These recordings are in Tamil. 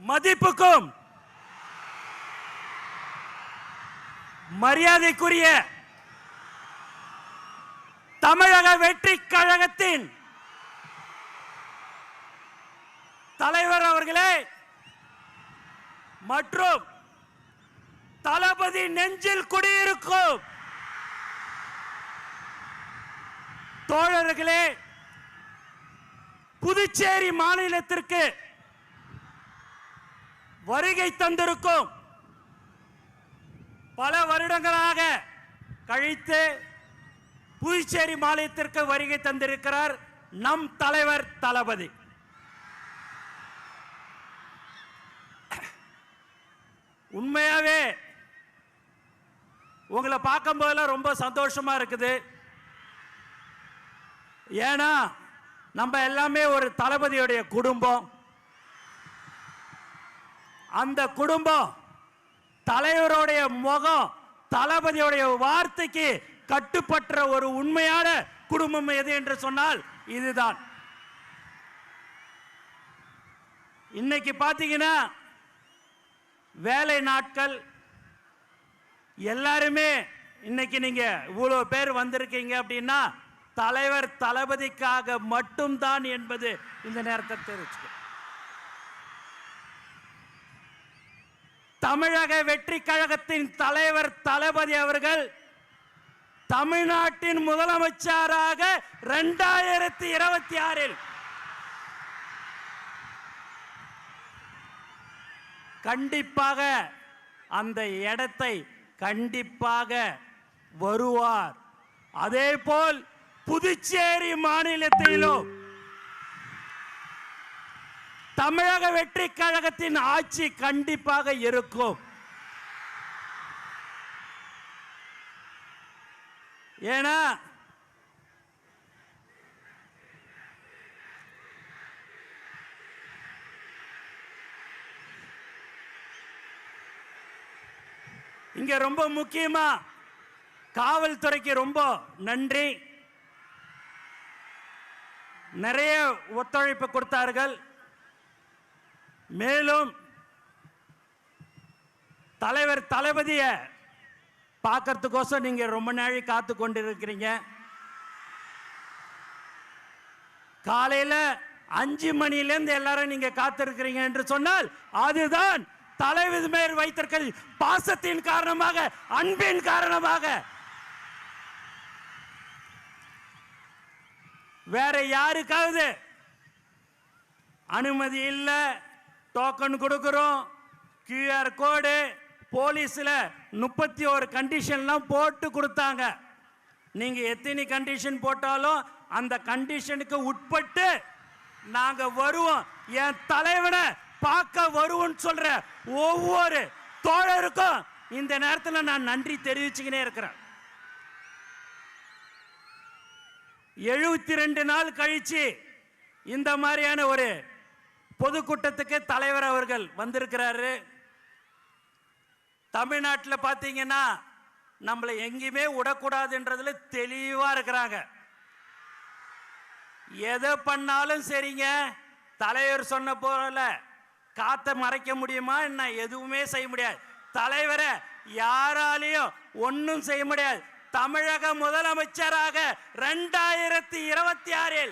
மதிப்புக்கும் மரியாதைக்குரிய தமிழக வெற்றி கழகத்தின் தலைவர் அவர்களே மற்றும் தளபதி நெஞ்சில் குடியிருக்கும் தோழர்களே, புதுச்சேரி மாநிலத்திற்கு வருகை தந்திருக்கும் பல வருடங்களாக கழித்து புதுச்சேரி மாநிலத்திற்கு வருகை தந்திருக்கிறார் நம் தலைவர் தளபதி. உண்மையாவே உங்களை பார்க்கும் போதெல்லாம் ரொம்ப சந்தோஷமா இருக்குது. ஏன்னா நம்ம எல்லாமே ஒரு தளபதியுடைய குடும்பம். அந்த குடும்பம் தலைவருடைய முகம் தளபதியுடைய வார்த்தைக்கு கட்டுப்பட்ட ஒரு உண்மையான குடும்பம் எது என்று சொன்னால் இதுதான். இன்னைக்கு பாத்தீங்கன்னா வேலை நாட்கள் எல்லாருமே இன்னைக்கு நீங்க இவ்வளவு பேர் வந்திருக்கீங்க அப்படின்னா தலைவர் தளபதிக்காக மட்டும்தான் என்பது இந்த நேரத்தை தெரிவிச்சுக்க. தமிழக வெற்றி கழகத்தின் தலைவர் தளபதி அவர்கள் தமிழ்நாட்டின் முதலமைச்சராக 2026 கண்டிப்பாக அந்த இடத்தை கண்டிப்பாக வருவார். அதே போல் புதுச்சேரி மாநிலத்திலும் தமிழக வெற்றி கழகத்தின் ஆட்சி கண்டிப்பாக இருக்கும். ஏன்னா இங்க ரொம்ப முக்கியமா காவல்துறைக்கு ரொம்ப நன்றி. நிறைய ஒத்துழைப்பு கொடுத்தார்கள். மேலும் தலைவர் தளபதியை பார்க்கறதுக்கோசம் நீங்க ரொம்ப நாளை காத்து கொண்டிருக்கிறீங்க. காலையில 5 மணியிலிருந்து எல்லாரும் நீங்க காத்திருக்கிறீங்க என்று சொன்னால் அதுதான் தலைவர் மேல் வைத்திருக்கிற பாசத்தின் காரணமாக, அன்பின் காரணமாக. வேற யாருக்காவது அனுமதி இல்ல, டோக்கன் கொடுக்கிறோம், QR கோடு, போலீஸ்ல 31 கண்டிஷன்லாம் போட்டு கொடுத்தாங்க. நீங்க எத்தனை கண்டிஷன் போட்டாலும் அந்த கண்டிஷனுக்கு உட்பட்டு நாங்க வருவோம். என் தலைவனை பார்க்க வருவோம் சொல்ற ஒவ்வொரு தோழருக்கும் இந்த நேரத்தில் நான் நன்றி தெரிவிச்சுக்கினே இருக்கிறேன். 72 நாள் கழிச்சு இந்த மாதிரியான ஒரு பொதுக்கூட்டத்துக்கு தலைவர் அவர்கள் வந்திருக்கிறாரு. தமிழ்நாட்டில் பார்த்தீங்கன்னா நம்மளை எங்கேயுமே விடக்கூடாதுன்றதுல தெளிவா இருக்கிறாங்க. எதை பண்ணாலும் சரிங்க, தலைவர் சொன்ன போல காத்த மறைக்க முடியுமா என்ன? எதுவுமே செய்ய முடியாது. தலைவரை யாராலையும் ஒன்னும் செய்ய முடியாது. தமிழக முதலமைச்சராக 2026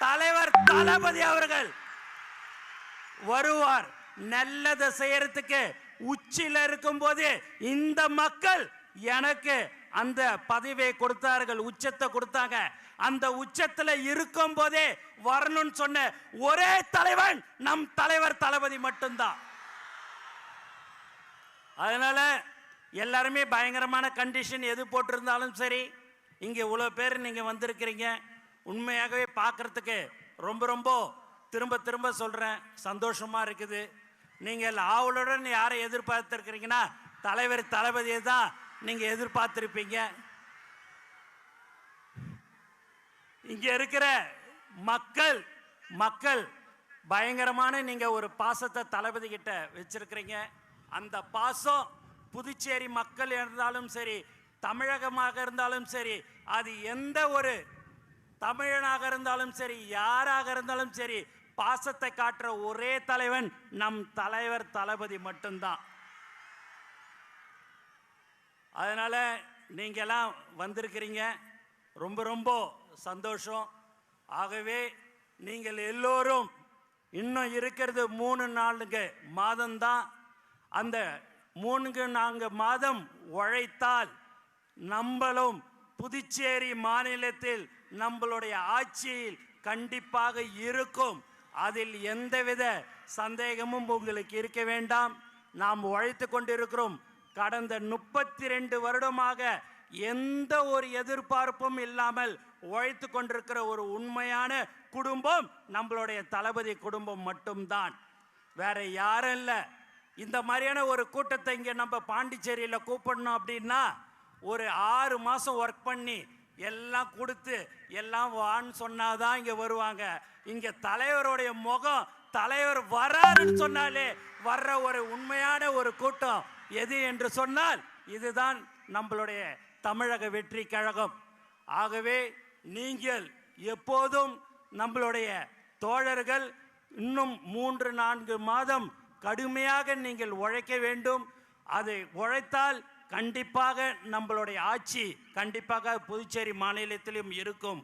தலைவர் தளபதி அவர்கள் வருவார். நல்லதை செய்யறதுக்கு உச்சில இருக்கும் போது இந்த மக்கள் எனக்கு அந்த பதவியை கொடுத்தார்கள், உச்சத்தை கொடுத்தாங்க. அந்த உச்சத்துல இருக்கும் போதே வரணும்னு சொன்ன ஒரே தலைவன் நம் தலைவர் தளபதி மட்டும்தான். அதனால எல்லாருமே பயங்கரமான கண்டிஷன் எது போட்டிருந்தாலும் சரி, இங்க இவ்வளவு பேர் நீங்க வந்திருக்கிறீங்க. உண்மையாகவே பார்க்கறதுக்கு ரொம்ப ரொம்ப திரும்ப திரும்ப சொல்றேன், சந்தோஷமா இருக்குது. நீங்கள் ஆவலுடன் யாரை எதிர்பார்த்திருக்கிறீங்கன்னா தலைவர் தளபதியை தான் நீங்க எதிர்பார்த்திருப்பீங்க. இங்க இருக்கிற மக்கள் பயங்கரமான நீங்க ஒரு பாசத்தை தளபதி கிட்ட வச்சிருக்கிறீங்க. அந்த பாசம் புதுச்சேரி மக்கள் இருந்தாலும் சரி, தமிழகமாக இருந்தாலும் சரி, அது எந்த ஒரு தமிழனாக இருந்தாலும் சரி, யாராக இருந்தாலும் சரி, பாசத்தை காட்டுற ஒரே தலைவன் நம் தலைவர் தளபதி மட்டும்தான். அதனால நீங்கெல்லாம் வந்திருக்கிறீங்க, ரொம்ப ரொம்ப சந்தோஷம். ஆகவே நீங்கள் எல்லோரும் இன்னும் இருக்கிறது 3-4 மாதம்தான். அந்த 3-4 மாதம் உழைத்தால் நம்மளும் புதுச்சேரி மாநிலத்தில் நம்மளுடைய ஆட்சியில் கண்டிப்பாக இருக்கும். அதில் எந்தவித சந்தேகமும் உங்களுக்கு இருக்க வேண்டாம். நாம் உழைத்து கொண்டிருக்கிறோம். கடந்த 32 வருடமாக எந்த ஒரு எதிர்பார்ப்பும் இல்லாமல் உழைத்து கொண்டிருக்கிற ஒரு உண்மையான குடும்பம் நம்மளுடைய தளபதி குடும்பம் மட்டும்தான், வேற யாரும் இல்லை. இந்த மாதிரியான ஒரு கூட்டத்தை இங்கே நம்ம பாண்டிச்சேரியில் கூப்பிடணும் அப்படின்னா ஒரு 6 மாதம் ஒர்க் பண்ணி எல்லாம் கொடுத்து எல்லாம் வான்னு சொன்னாதான் இங்கே வருவாங்க. இங்கே தலைவருடைய முகம், தலைவர் வராருன்னு சொன்னாலே வர்ற ஒரு உண்மையான ஒரு கூட்டம் எது என்று சொன்னால் இதுதான் நம்மளுடைய தமிழக வெற்றி கழகம். ஆகவே நீங்கள் எப்போதும் நம்மளுடைய தோழர்கள் இன்னும் 3-4 மாதம் கடுமையாக நீங்கள் உழைக்க வேண்டும். அதை உழைத்தால் கண்டிப்பாக நம்மளுடைய ஆட்சி கண்டிப்பாக புதுச்சேரி மாநிலத்திலும் இருக்கும்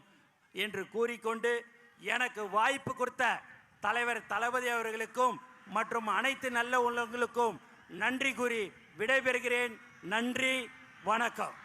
என்று கூறிக்கொண்டு எனக்கு வாய்ப்பு கொடுத்த தலைவர் தளபதி அவர்களுக்கும் மற்றும் அனைத்து நல்ல உள்ளவங்களுக்கும் நன்றி கூறி விடைபெறுகிறேன். நன்றி, வணக்கம்.